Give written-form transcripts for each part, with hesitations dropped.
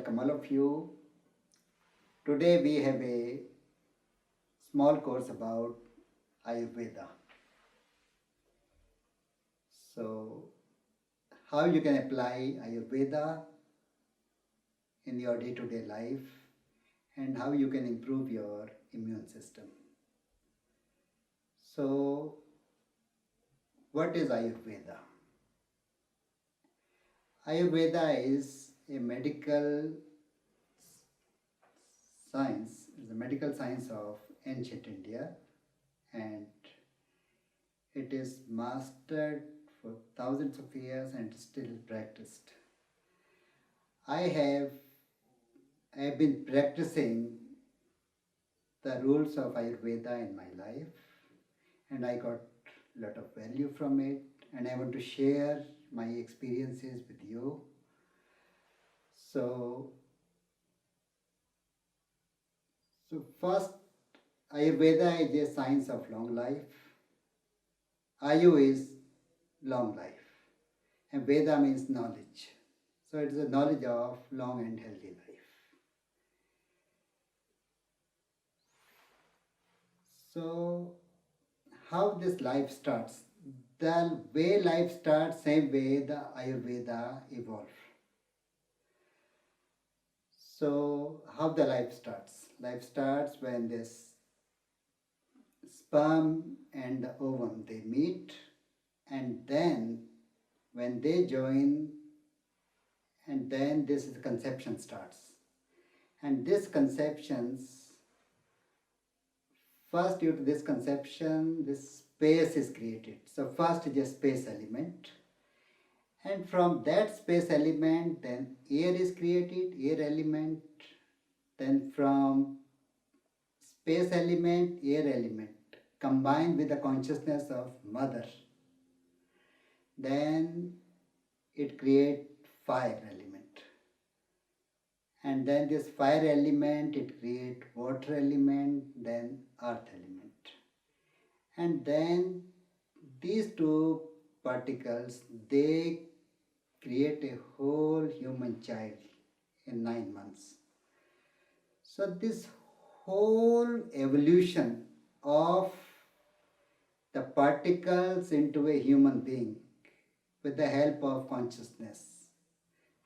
welcome all of you. Today we have a small course about Ayurveda. So, how you can apply Ayurveda in your day-to-day life and how you can improve your immune system. So, what is Ayurveda? Ayurveda is a medical science, is the medical science of ancient India, and it is mastered for thousands of years and still practiced. I have been practicing the rules of Ayurveda in my life, and I got a lot of value from it, and I want to share my experiences with you. So first, Ayurveda is a science of long life. Ayu is long life, and Veda means knowledge. So it is a knowledge of long and healthy life. So how this life starts? The way life starts, same way the Ayurveda evolved. So how the life starts? Life starts when this sperm and the ovum, they meet, and then when they join, and then this conception starts. And this conceptions, first due to this conception, this space is created. So first is a space element. And from that space element, then air is created, air element. Then from space element, air element, combined with the consciousness of mother. Then it creates fire element. And then this fire element, it creates water element, then earth element. And then these two particles, they create a whole human child in 9 months. So this whole evolution of the particles into a human being with the help of consciousness,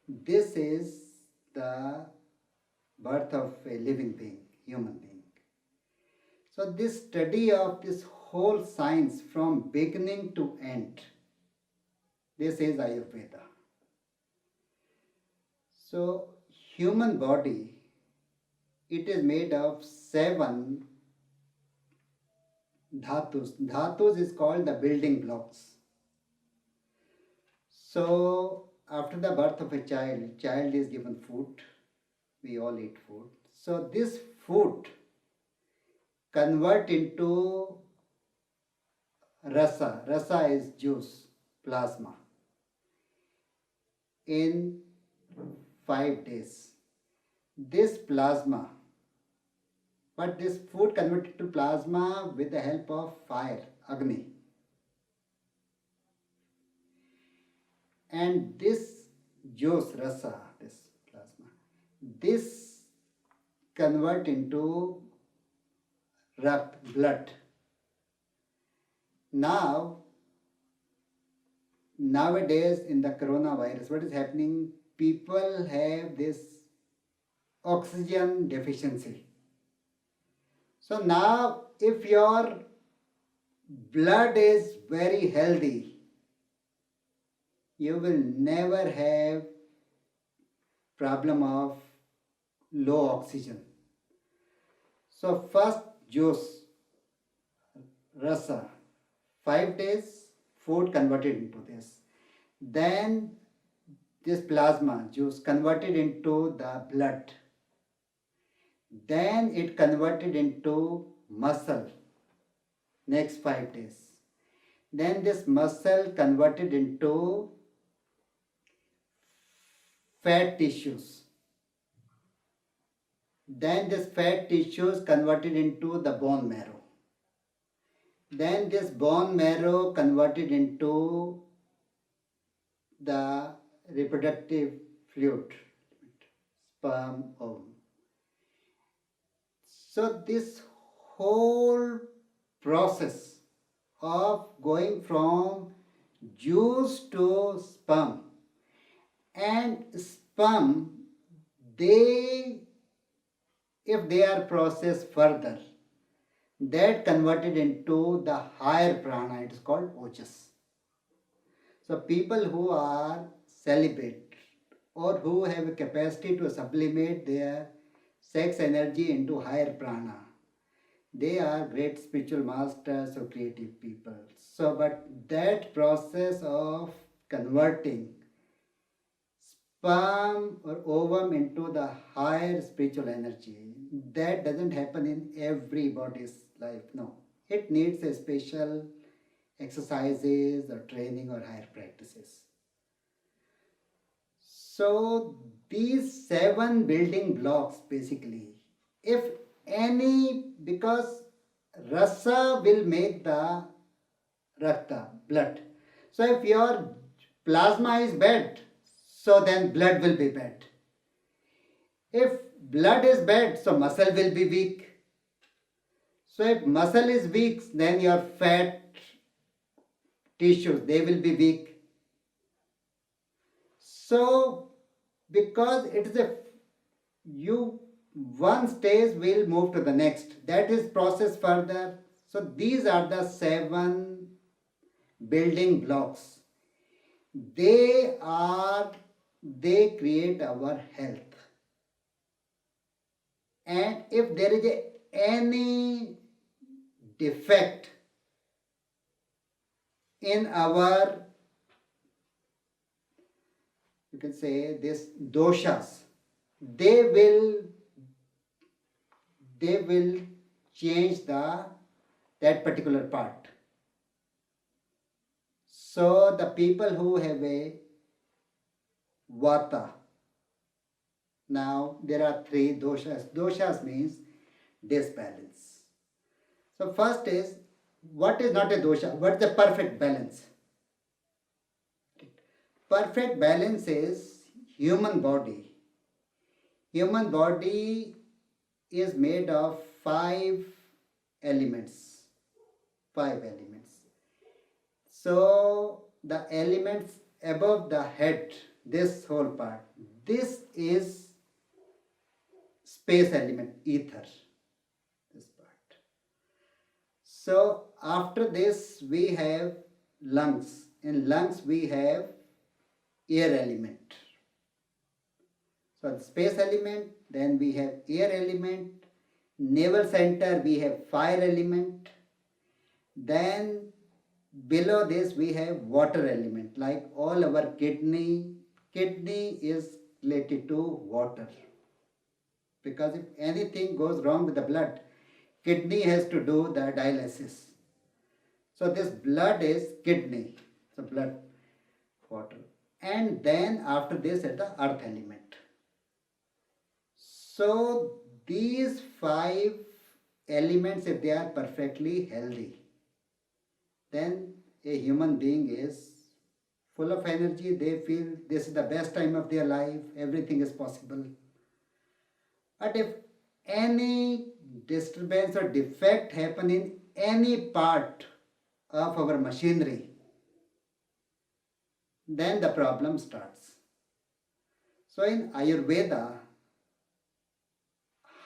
this is the birth of a living being, human being. So this study of this whole science from beginning to end, this is Ayurveda. So human body, it is made of 7 dhatus. Dhatus is called the building blocks. So after the birth of a child is given food. We all eat food. So this food convert into rasa. Rasa is juice, plasma, in 5 days. This plasma, but this food converted to plasma with the help of fire, Agni. And this juice, rasa, this plasma, this convert into rakt, blood. Nowadays in the coronavirus, what is happening? People have this oxygen deficiency. So now if your blood is very healthy, you will never have problem of low oxygen. So first juice, rasa, 5 days, food converted into this. Then this plasma juice converted into the blood. Then it converted into muscle, next 5 days. Then this muscle converted into fat tissues. Then this fat tissues converted into the bone marrow. Then this bone marrow converted into the reproductive fluid, sperm, ovum. So this whole process of going from juice to sperm, and sperm, they, if they are processed further, that converted into the higher prana, it is called ojas. So people who are celibate or who have a capacity to sublimate their sex energy into higher prana, they are great spiritual masters or creative people. So, but that process of converting sperm or ovum into the higher spiritual energy, that doesn't happen in everybody's life. No, it needs a special exercises or training or higher practices. So these seven building blocks basically, if any, because rasa will make the rakta, blood. So if your plasma is bad, so then blood will be bad. If blood is bad, so muscle will be weak. So if muscle is weak, then your fat tissues, they will be weak. So because it is a, you, one stage will move to the next, that is process further. So these are the seven building blocks. They create our health. And if there is any defect in our, you can say this doshas, they will change that particular part. So the people who have a vata, now there are three doshas. Doshas means disbalance. So first is, what is not a dosha? What is the perfect balance? Perfect balance is human body. Human body is made of five elements. Five elements. So the elements above the head, this whole part, this is space element, ether. This part. So after this we have lungs. In lungs we have air element. So the space element, then we have air element. Navel center we have fire element. Then below this we have water element, like all our kidney is related to water. Because if anything goes wrong with the blood, kidney has to do the dialysis. So this blood is kidney, so blood, water. And then after this is the earth element. So these five elements, if they are perfectly healthy, then a human being is full of energy. They feel this is the best time of their life, everything is possible. But if any disturbance or defect happen in any part of our machinery, then the problem starts. So in Ayurveda,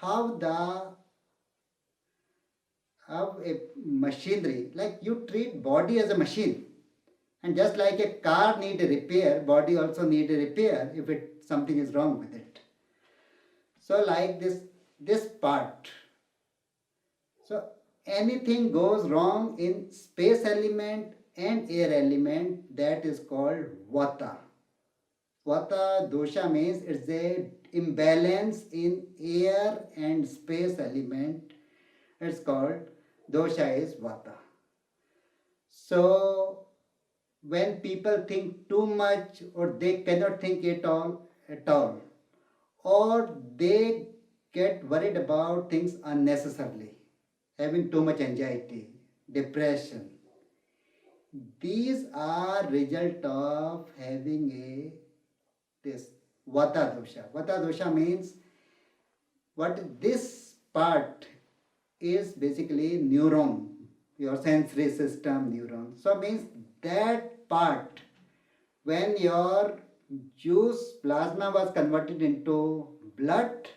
how a machinery, like you treat body as a machine, and just like a car need a repair, body also need a repair if something is wrong with it. So like this part, so anything goes wrong in space element and air element, that is called vata. Vata dosha means it's a imbalance in air and space element. It's called dosha is vata. So when people think too much, or they cannot think at all, or they get worried about things unnecessarily, having too much anxiety, depression, these are result of having this Vata dosha. Vata dosha means what this part is basically neuron, your sensory system neuron. So means that part when your juice plasma was converted into blood,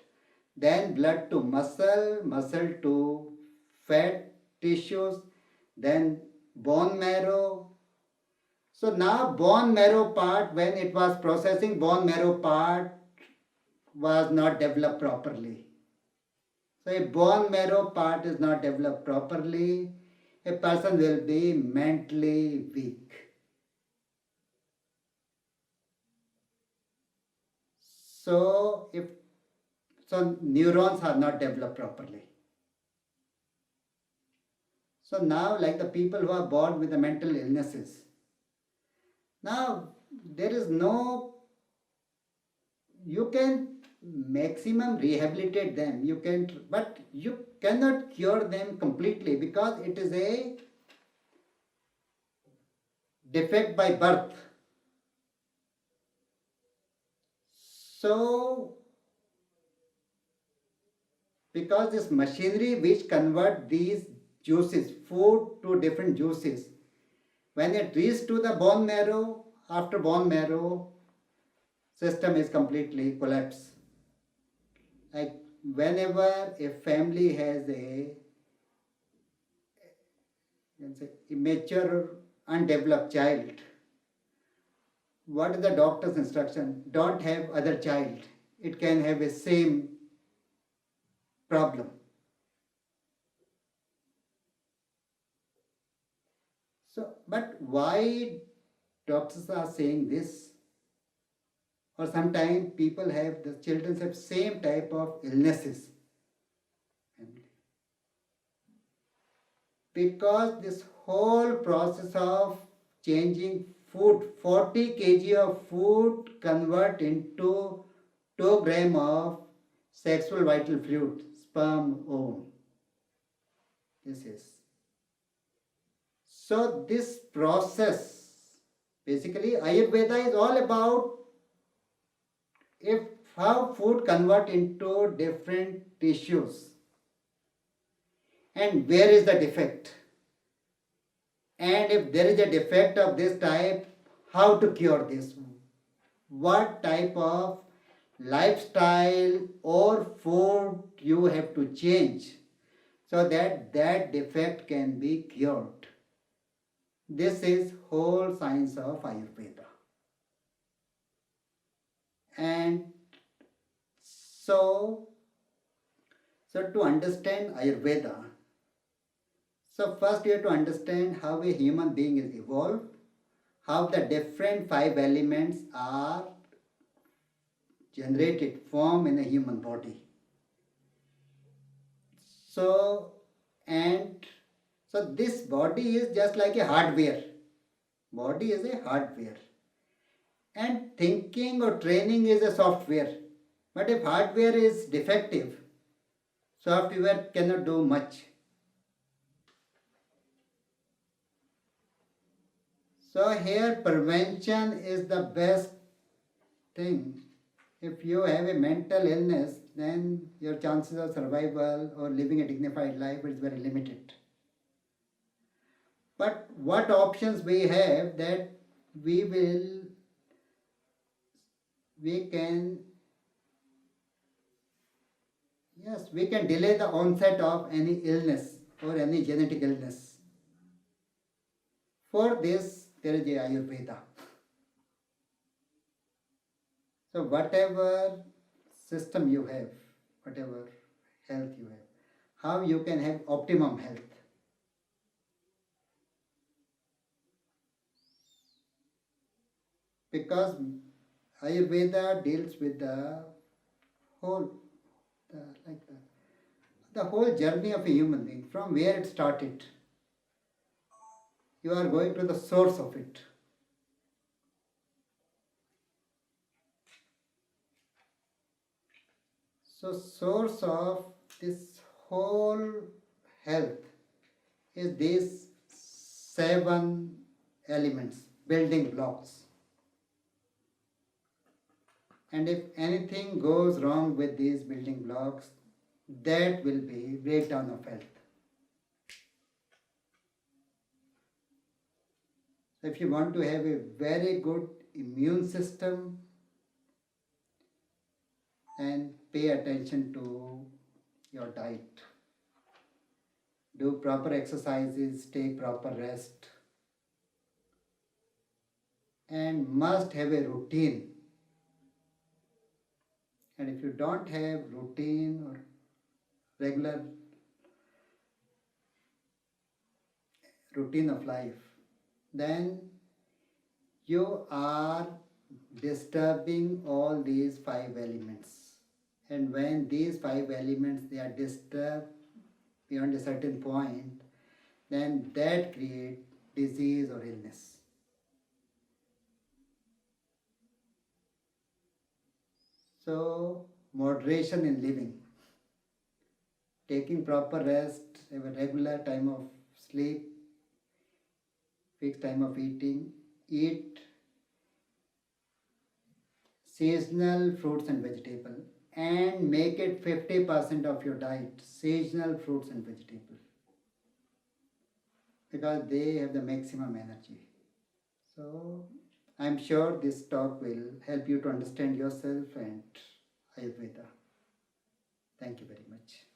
then blood to muscle, muscle to fat tissues, then bone marrow. So now bone marrow part, when it was processing, bone marrow part was not developed properly. So if bone marrow part is not developed properly, a person will be mentally weak. So if so neurons are not developed properly. So now like the people who are born with the mental illnesses, now there is no, you can maximum rehabilitate them, you can, but you cannot cure them completely because it is a defect by birth. So because this machinery which convert these juices, food to different juices, when it reaches to the bone marrow, after bone marrow system is completely collapsed. Like whenever a family has a, let's say, immature undeveloped child, what is the doctor's instruction? Don't have other child. It can have a same problem. So, but why doctors are saying this? Or sometimes people have, the children have same type of illnesses. Because this whole process of changing food, 40 kg of food convert into 2 gram of sexual vital fluid, sperm, ovum. This is. So this process, basically Ayurveda is all about if how food convert into different tissues and where is the defect, and if there is a defect of this type, how to cure this, what type of lifestyle or food you have to change so that that defect can be cured. This is whole science of Ayurveda. And so to understand Ayurveda, so first you have to understand how a human being is evolved, how the different 5 elements are generated, formed in a human body. So, and so this body is just like a hardware. Body is a hardware. And thinking or training is a software. But if hardware is defective, software cannot do much. So here prevention is the best thing. If you have a mental illness, then your chances of survival or living a dignified life is very limited. But what options we have that we can, yes, we can delay the onset of any illness or any genetic illness. For this, there is a Ayurveda. So whatever system you have, whatever health you have, how you can have optimum health. Because Ayurveda deals with the whole, the whole journey of a human being, from where it started. You are going to the source of it. So source of this whole health is these 7 elements, building blocks. And if anything goes wrong with these building blocks, that will be breakdown of health. So if you want to have a very good immune system, then pay attention to your diet. Do proper exercises, take proper rest, and must have a routine. And if you don't have routine or regular routine of life, then you are disturbing all these five elements. And when these five elements they are disturbed beyond a certain point, then that creates disease or illness. So moderation in living, taking proper rest, have a regular time of sleep, fixed time of eating, eat seasonal fruits and vegetables, and make it 50% of your diet, seasonal fruits and vegetables, because they have the maximum energy. So I'm sure this talk will help you to understand yourself and Ayurveda. Thank you very much.